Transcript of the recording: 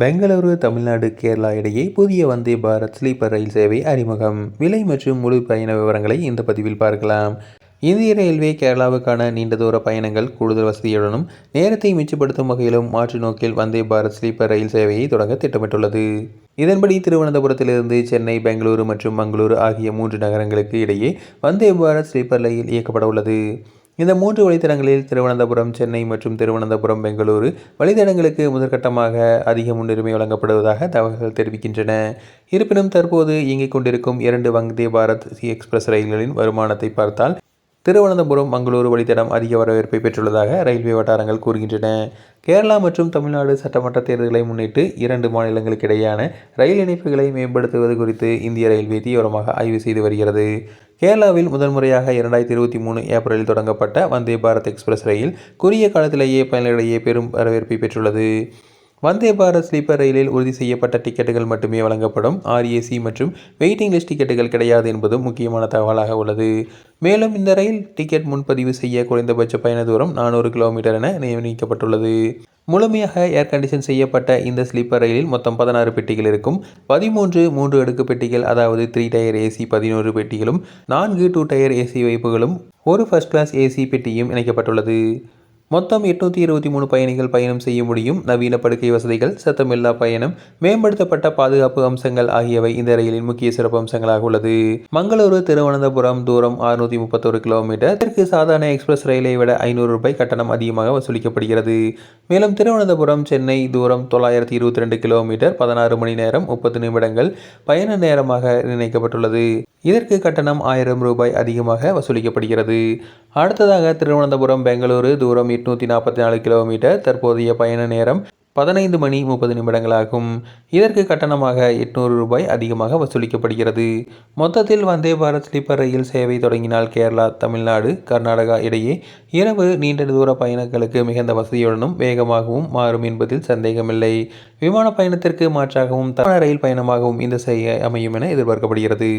பெங்களூரு, தமிழ்நாடு, கேரளா இடையே புதிய வந்தே பாரத் ஸ்லீப்பர் ரயில் சேவை அறிமுகம். விலை மற்றும் முழு பயண விவரங்களை இந்த பதிவில் பார்க்கலாம். இந்திய ரயில்வே கேரளாவுக்கான நீண்ட தூர பயணங்கள் கூடுதல் வசதியுடனும் நேரத்தை மிச்சப்படுத்தும் வகையிலும் மாற்று நோக்கில் வந்தே பாரத் ஸ்லீப்பர் ரயில் சேவையை தொடங்க திட்டமிட்டுள்ளது. இதன்படி திருவனந்தபுரத்திலிருந்து சென்னை, பெங்களூரு மற்றும் மங்களூரு ஆகிய 3 நகரங்களுக்கு இடையே வந்தே பாரத் ஸ்லீப்பர் ரயில் இயக்கப்பட உள்ளது. இந்த 3 வழித்தடங்களில் திருவனந்தபுரம், சென்னை மற்றும் திருவனந்தபுரம், பெங்களூரு வழித்தடங்களுக்கு முதற்கட்டமாக அதிக முன்னுரிமை வழங்கப்படுவதாக தகவல்கள் தெரிவிக்கின்றன. இருப்பினும் தற்போது இயங்கிக் கொண்டிருக்கும் 2 வந்தே பாரத் எக்ஸ்பிரஸ் ரயில்களின் வருமானத்தை பார்த்தால் திருவனந்தபுரம், மங்களூரு வழித்தடம் அதிக வரவேற்பை பெற்றுள்ளதாக ரயில்வே வட்டாரங்கள் கூறுகின்றன. கேரளா மற்றும் தமிழ்நாடு சட்டமன்ற தேர்தல்களை முன்னிட்டு 2 மாநிலங்களுக்கு இடையேயான ரயில் இணைப்புகளை மேம்படுத்துவது குறித்து இந்திய ரயில்வே தீவிரமாக ஆய்வு செய்து வருகிறது. கேரளாவில் முதல் முறையாக 2023 ஏப்ரலில் தொடங்கப்பட்ட வந்தே பாரத் எக்ஸ்பிரஸ் ரயில் குறுகிய காலத்திலேயே பயணிகளிடையே பெரும் வரவேற்பை பெற்றுள்ளது. வந்தே பாரத் ஸ்லீப்பர் ரயிலில் உறுதி செய்யப்பட்ட டிக்கெட்டுகள் மட்டுமே வழங்கப்படும். RAC மற்றும் வெயிட்டிங் லிஸ்ட் டிக்கெட்டுகள் கிடையாது என்பதும் முக்கியமான தகவலாக உள்ளது. மேலும் இந்த ரயில் டிக்கெட் முன்பதிவு செய்ய குறைந்தபட்ச பயண தூரம் 400 கிலோமீட்டர் என நிர்ணயிக்கப்பட்டுள்ளது. முழுமையாக ஏர் கண்டிஷன் செய்யப்பட்ட இந்த ஸ்லீப்பர் ரயிலில் மொத்தம் 16 பெட்டிகள் இருக்கும். 13 3 அடுக்கு பெட்டிகள், அதாவது 3 டயர் AC 11 பெட்டிகளும், 4 2 டயர் AC வைப்புகளும், ஒரு ஃபர்ஸ்ட் கிளாஸ் AC பெட்டியும் இணைக்கப்பட்டுள்ளது. மொத்தம் 823 பயணிகள் பயணம் செய்ய முடியும். நவீன படுக்கை வசதிகள், சத்தமில்லா பயணம், மேம்படுத்தப்பட்ட பாதுகாப்பு அம்சங்கள் ஆகியவை இந்த ரயிலின் முக்கிய சிறப்பு அம்சங்களாக உள்ளது. மங்களூரு திருவனந்தபுரம் தூரம் 631 கிலோமீட்டர். இதற்கு சாதாரண எக்ஸ்பிரஸ் ரயிலை விட 500 ரூபாய் கட்டணம் அதிகமாக வசூலிக்கப்படுகிறது. மேலும் திருவனந்தபுரம் சென்னை தூரம் 922 கிலோமீட்டர், 16 மணி நேரம் 30 நிமிடங்கள் பயண நேரமாக நிர்ணயிக்கப்பட்டுள்ளது. இதற்கு கட்டணம் 1000 ரூபாய் அதிகமாக வசூலிக்கப்படுகிறது. அடுத்ததாக திருவனந்தபுரம் பெங்களூரு தூரம் 844 கிலோமீட்டர். தற்போதைய பயண நேரம் 15 மணி 30 நிமிடங்களாகும். இதற்கு கட்டணமாக 800 ரூபாய் அதிகமாக வசூலிக்கப்படுகிறது. மொத்தத்தில் வந்தே பாரத் ஸ்லீப்பர் ரயில் சேவை தொடங்கினால் கேரளா, தமிழ்நாடு, கர்நாடகா இடையே இரவு நீண்ட தூர பயணங்களுக்கு மிகுந்த வசதியுடனும் வேகமாகவும் மாறும் என்பதில் சந்தேகமில்லை. விமான பயணத்திற்கு மாற்றாகவும் தரமான ரயில் பயணமாகவும் இந்த சேவை அமையும் என எதிர்பார்க்கப்படுகிறது.